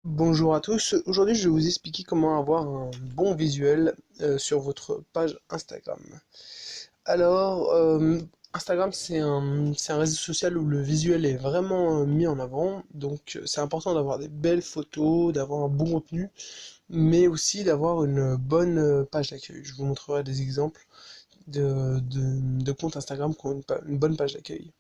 Bonjour à tous, aujourd'hui je vais vous expliquer comment avoir un bon visuel sur votre page Instagram. Alors, Instagram c'est un réseau social où le visuel est vraiment mis en avant, donc c'est important d'avoir des belles photos, d'avoir un bon contenu, mais aussi d'avoir une bonne page d'accueil. Je vous montrerai des exemples de comptes Instagram qui ont une bonne page d'accueil.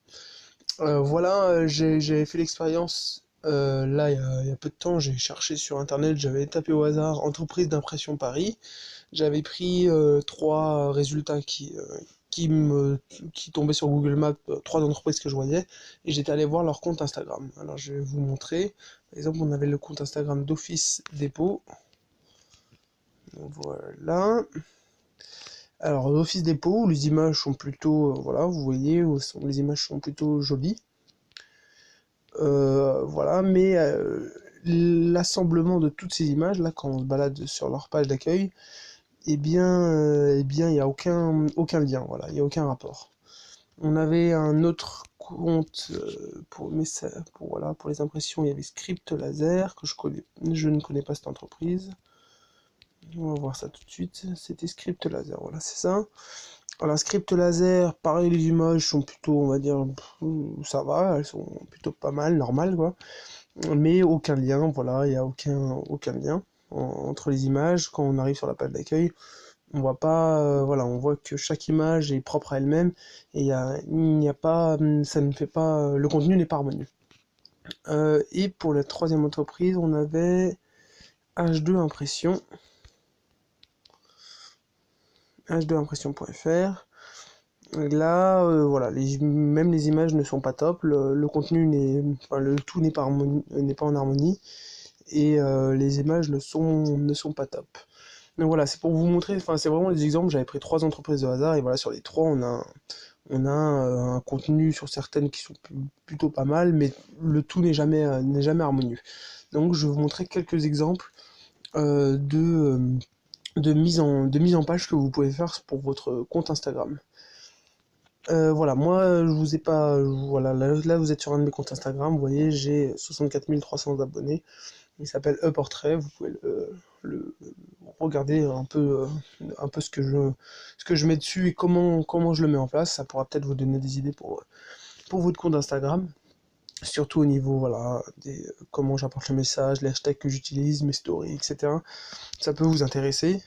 Voilà, j'avais fait l'expérience là il y a peu de temps, j'ai cherché sur internet, j'avais tapé au hasard entreprise d'impression Paris, j'avais pris trois résultats qui me qui tombaient sur Google Maps, trois entreprises que je voyais, et j'étais allé voir leur compte Instagram. Alors je vais vous montrer, par exemple on avait le compte Instagram d'Office Dépôt, donc voilà. Alors Office Dépôt, les images sont plutôt, voilà, vous voyez, les images sont plutôt jolies. Voilà, mais l'assemblement de toutes ces images là, quand on se balade sur leur page d'accueil, il n'y a aucun lien, voilà, il n'y a aucun rapport. On avait un autre compte voilà, pour les impressions, il y avait Script Laser que je ne connais pas cette entreprise. On va voir ça tout de suite. C'était Script Laser, voilà, c'est ça. Alors Script Laser, pareil, les images sont plutôt, on va dire, ça va, elles sont plutôt pas mal, normales quoi. Mais aucun lien, voilà, il n'y a aucun lien entre les images. Quand on arrive sur la page d'accueil, on voit pas, voilà, on voit que chaque image est propre à elle-même et il n'y a pas, ça ne fait pas, le contenu n'est pas harmonieux. Et pour la troisième entreprise, on avait H2 Impression, h2impression.fr. Là, voilà, même les images ne sont pas top, le contenu enfin, le tout n'est pas en harmonie et les images ne sont pas top. Donc voilà, c'est pour vous montrer, enfin c'est vraiment des exemples, j'avais pris trois entreprises de hasard et voilà, sur les trois on a un contenu sur certaines qui sont plutôt pas mal, mais le tout n'est jamais harmonieux. Donc je vais vous montrer quelques exemples euh, de, euh, de mise en page que vous pouvez faire pour votre compte Instagram. Voilà, moi je vous ai pas, voilà, là vous êtes sur un de mes comptes Instagram, vous voyez j'ai 64 300 abonnés. Il s'appelle Un Portrait, vous pouvez le regarder un peu ce que je mets dessus et comment je le mets en place. Ça pourra peut-être vous donner des idées pour votre compte Instagram. Surtout au niveau, voilà, comment j'apporte le message, les hashtags que j'utilise, mes stories, etc. Ça peut vous intéresser.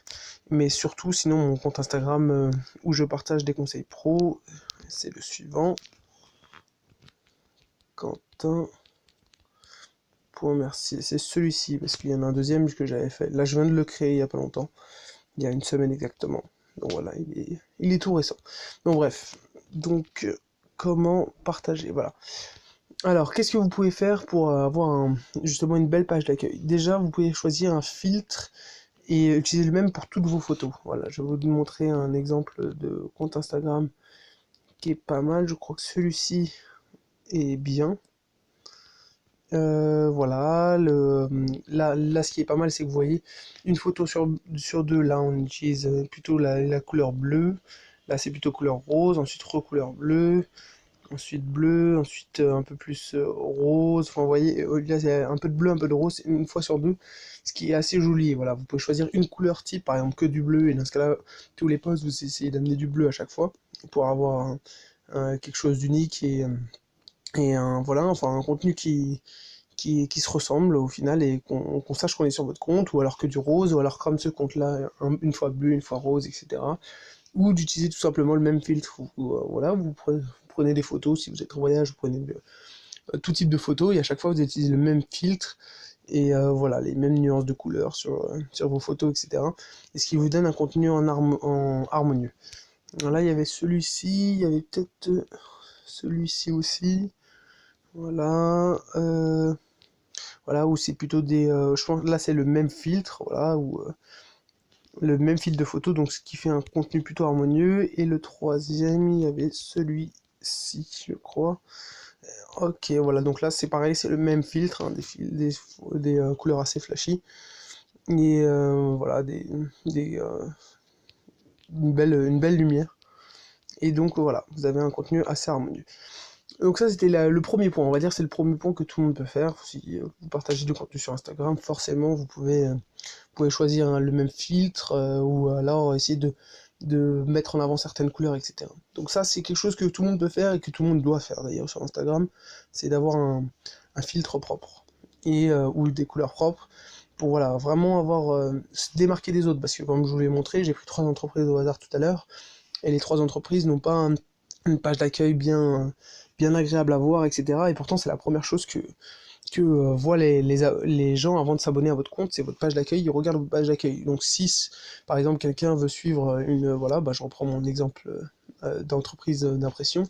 Mais surtout, sinon, mon compte Instagram où je partage des conseils pro, c'est le suivant. Quentin. Merci, c'est celui-ci, parce qu'il y en a un deuxième que j'avais fait. Là, je viens de le créer il y a pas longtemps, il y a une semaine exactement. Donc voilà, il est tout récent. Donc bref, donc comment partager, voilà. Alors, qu'est-ce que vous pouvez faire pour avoir justement une belle page d'accueil? Déjà, vous pouvez choisir un filtre et utiliser le même pour toutes vos photos. Voilà, je vais vous montrer un exemple de compte Instagram qui est pas mal. Je crois que celui-ci est bien. Voilà, là, ce qui est pas mal, c'est que vous voyez une photo sur deux. Là, on utilise plutôt la couleur bleue. Là, c'est plutôt couleur rose. Ensuite, recouleur bleue. Ensuite, bleu. Ensuite, un peu plus rose. Enfin, vous voyez, là, c'est un peu de bleu, un peu de rose, une fois sur deux. Ce qui est assez joli. Voilà, vous pouvez choisir une couleur type, par exemple, que du bleu. Et dans ce cas-là, tous les posts, vous essayez d'amener du bleu à chaque fois pour avoir quelque chose d'unique et voilà, enfin, un contenu qui se ressemblent au final et qu'on sache qu'on est sur votre compte, ou alors que du rose, ou alors comme ce compte-là, une fois bleu, une fois rose, etc. Ou d'utiliser tout simplement le même filtre. Voilà, vous prenez des photos, si vous êtes en voyage, vous prenez tout type de photos, et à chaque fois vous utilisez le même filtre, et voilà, les mêmes nuances de couleurs sur vos photos, etc. Et ce qui vous donne un contenu en harmonieux. Alors là, il y avait celui-ci, il y avait peut-être celui-ci aussi. Voilà. Voilà, où c'est plutôt je pense que là c'est le même filtre, voilà, ou le même filtre de photo, donc ce qui fait un contenu plutôt harmonieux. Et le troisième, il y avait celui-ci, je crois. Ok, voilà, donc là c'est pareil, c'est le même filtre, hein, des couleurs assez flashy. Et voilà, des, une belle lumière. Et donc voilà, vous avez un contenu assez harmonieux. Donc ça c'était le premier point, on va dire c'est le premier point que tout le monde peut faire. Si vous partagez du contenu sur Instagram, forcément vous pouvez choisir le même filtre ou alors essayer de mettre en avant certaines couleurs, etc. Donc ça c'est quelque chose que tout le monde peut faire et que tout le monde doit faire d'ailleurs sur Instagram, c'est d'avoir un filtre propre et ou des couleurs propres pour voilà vraiment avoir se démarquer des autres parce que comme je vous l'ai montré, j'ai pris 3 entreprises au hasard tout à l'heure et les 3 entreprises n'ont pas une page d'accueil bien agréable à voir, etc. Et pourtant c'est la première chose que voient les gens avant de s'abonner à votre compte, c'est votre page d'accueil, ils regardent votre page d'accueil. Donc si par exemple quelqu'un veut suivre voilà, bah, je reprends mon exemple d'entreprise d'impression,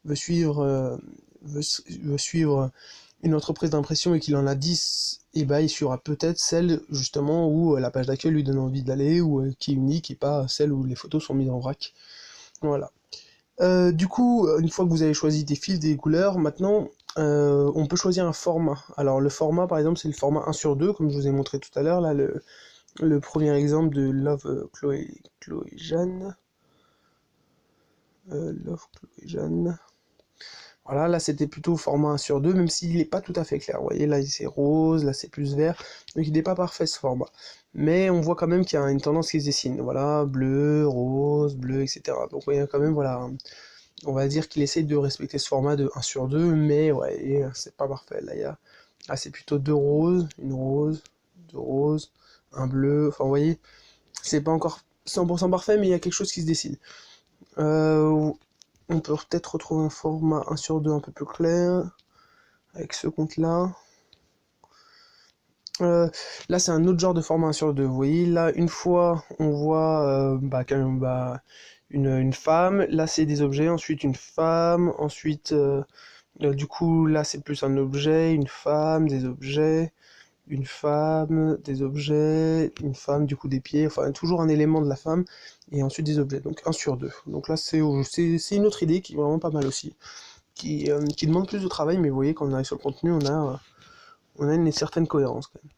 veut suivre, veut suivre une entreprise d'impression et qu'il en a 10, et bah il suivra peut-être celle justement où la page d'accueil lui donne envie d'aller, ou qui est unique et pas celle où les photos sont mises en vrac. Voilà. Du coup, une fois que vous avez choisi des fils, des couleurs, maintenant, on peut choisir un format. Alors le format, par exemple, c'est le format 1/2, comme je vous ai montré tout à l'heure, là, le premier exemple de Love Chloé Jeanne. Love Chloé Jeanne. Voilà, là c'était plutôt format 1/2, même s'il n'est pas tout à fait clair. Vous voyez, là c'est rose, là c'est plus vert, donc il n'est pas parfait ce format. Mais on voit quand même qu'il y a une tendance qui se dessine. Voilà, bleu, rose, bleu, etc. Donc il y a quand même, voilà, on va dire qu'il essaye de respecter ce format de 1/2, mais ouais, c'est pas parfait. Là c'est plutôt deux roses, une rose, deux roses, un bleu, enfin vous voyez, c'est pas encore 100% parfait, mais il y a quelque chose qui se dessine. Euh, on peut peut-être retrouver un format 1/2 un peu plus clair, avec ce compte-là. Là, c'est un autre genre de format 1/2. Vous voyez, là, une fois, on voit une femme. Là, c'est des objets. Ensuite, une femme. Ensuite, du coup, là, c'est plus un objet, une femme, des objets, une femme, des objets, une femme, du coup, des pieds. Enfin, toujours un élément de la femme. Et ensuite, des objets. Donc, 1/2. Donc là, c'est une autre idée qui est vraiment pas mal aussi. Qui demande plus de travail, mais vous voyez, quand on arrive sur le contenu, on a une certaine cohérence quand même.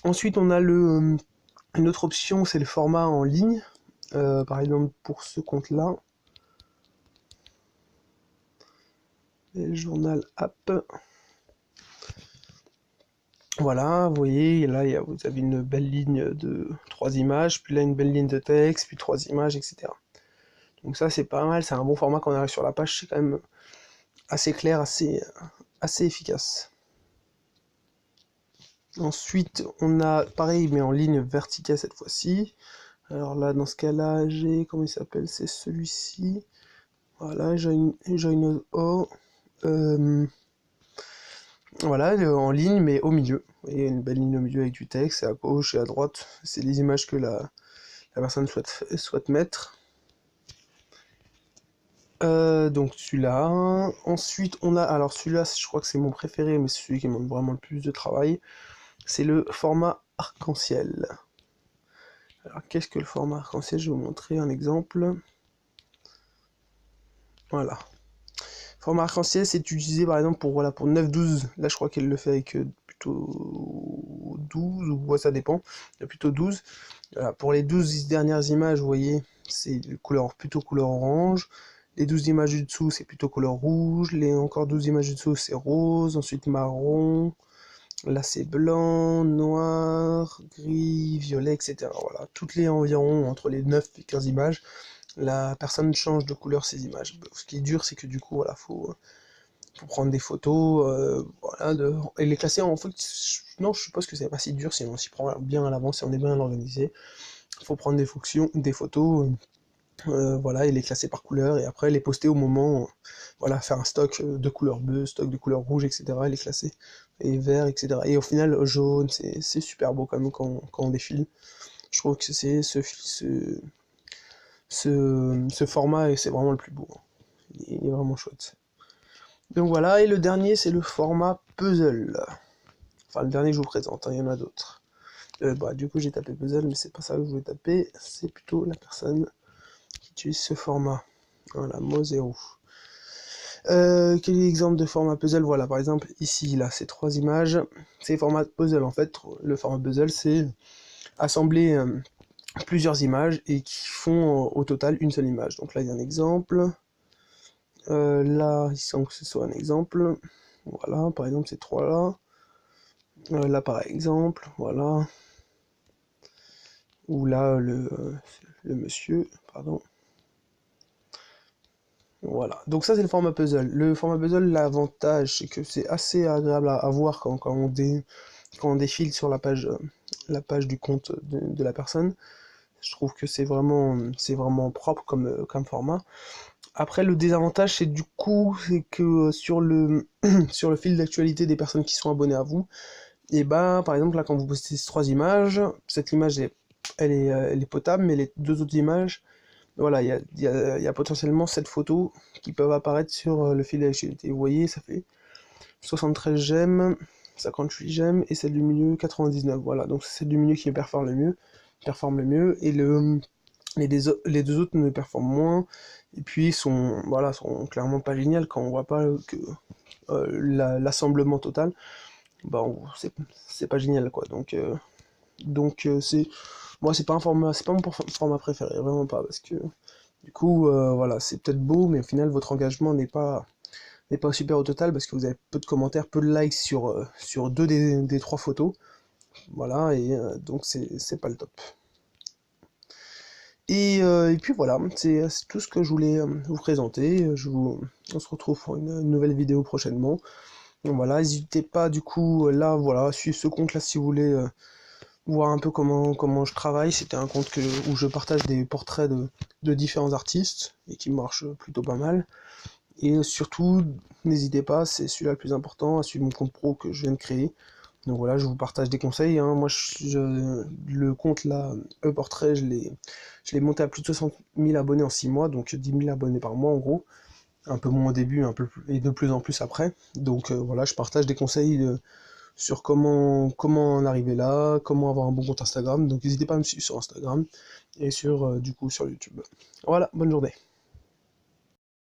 Ensuite, on a une autre option, c'est le format en ligne. Par exemple, pour ce compte-là, le journal app. Voilà, vous voyez, là, vous avez une belle ligne de 3 images, puis là, une belle ligne de texte, puis 3 images, etc. Donc ça, c'est pas mal, c'est un bon format quand on arrive sur la page, c'est quand même assez clair, assez efficace. Ensuite, on a, pareil, mais en ligne verticale cette fois-ci. Alors là, dans ce cas-là, comment il s'appelle? C'est celui-ci. Voilà, join all. Voilà, en ligne, mais au milieu. Vous voyez, une belle ligne au milieu avec du texte, et à gauche et à droite, c'est les images que la personne souhaite mettre. Donc celui-là. Ensuite, on a, alors celui-là, je crois que c'est mon préféré, mais c'est celui qui demande vraiment le plus de travail. C'est le format arc-en-ciel. Alors, qu'est-ce que le format arc-en-ciel? Je vais vous montrer un exemple. Voilà. Format arc-en-ciel, c'est utilisé par exemple pour 9-12. Là, je crois qu'elle le fait avec plutôt 12, ou ouais, ça dépend. Il y a plutôt 12. Voilà, pour les 12 dernières images, vous voyez, c'est plutôt couleur orange. Les 12 images du dessous, c'est plutôt couleur rouge. Les encore 12 images du dessous, c'est rose. Ensuite, marron. Là, c'est blanc, noir, gris, violet, etc. Voilà, toutes les environ, entre les 9 et 15 images, la personne change de couleur ses images. Ce qui est dur, c'est que du coup, voilà, faut prendre des photos, voilà, et les classer en fait. Non, je suppose que c'est pas si dur si on s'y prend bien à l'avance, si on est bien organisé. Il faut prendre des photos, voilà, et les classer par couleur, et après les poster au moment, voilà, faire un stock de couleur bleue, stock de couleur rouge, etc., et les classer, et vert, etc. Et au final, jaune, c'est super beau quand même quand on défile. Je trouve que c'est ce format, et c'est vraiment le plus beau. Il est vraiment chouette. Donc voilà, et le dernier, c'est le format puzzle. Enfin, le dernier que je vous présente, hein, il y en a d'autres. Du coup, j'ai tapé puzzle, mais c'est pas ça que je voulais taper, c'est plutôt la personne qui utilise ce format. Voilà, Mosero. Quel est l'exemple de format puzzle? Voilà, par exemple, ici, là, ces 3 images, c'est format puzzle. En fait, le format puzzle, c'est assembler plusieurs images et qui font au total une seule image. Donc là, il y a un exemple. Là, il semble que ce soit un exemple. Voilà, par exemple, ces trois-là. Là, par exemple, voilà. Ou là, le monsieur, pardon. Voilà. Donc ça, c'est le format puzzle. Le format puzzle, l'avantage, c'est que c'est assez agréable à voir quand on défile sur la page du compte de la personne. Je trouve que c'est vraiment propre comme format. Après, le désavantage, c'est du coup, c'est que sur le fil d'actualité des personnes qui sont abonnées à vous, et bah, par exemple, là, quand vous postez ces trois images, cette image, elle est potable, mais les deux autres images, voilà, il y a potentiellement 7 photos qui peuvent apparaître sur le fil d'actualité. Vous voyez, ça fait 73 j'aime, 58 j'aime, et celle du milieu 99. Voilà, donc c'est celle du milieu qui performe le mieux, et les deux autres ne performent moins, et puis voilà, sont clairement pas géniales quand on voit pas que l'assemblement total, bah, c'est pas génial, quoi. Moi, c'est pas mon format préféré, vraiment pas, parce que du coup, voilà, c'est peut-être beau, mais au final, votre engagement n'est pas super au total parce que vous avez peu de commentaires, peu de likes sur deux des trois photos. Voilà, et donc c'est pas le top. Et puis voilà, c'est tout ce que je voulais vous présenter. On se retrouve pour une nouvelle vidéo prochainement. Donc voilà, n'hésitez pas du coup, là, voilà, à suivre ce compte-là si vous voulez voir un peu comment je travaille. C'était un compte où je partage des portraits de différents artistes et qui marche plutôt pas mal. Et surtout, n'hésitez pas, c'est celui-là le plus important, à suivre mon compte pro que je viens de créer. Donc voilà, je vous partage des conseils, hein. Moi, le compte là, e-portrait, je l'ai monté à plus de 60 000 abonnés en 6 mois, donc 10 000 abonnés par mois en gros. Un peu moins au début, et de plus en plus après. Donc voilà, je partage des conseils sur comment en arriver là, comment avoir un bon compte Instagram. Donc n'hésitez pas à me suivre sur Instagram et du coup sur YouTube. Voilà, bonne journée.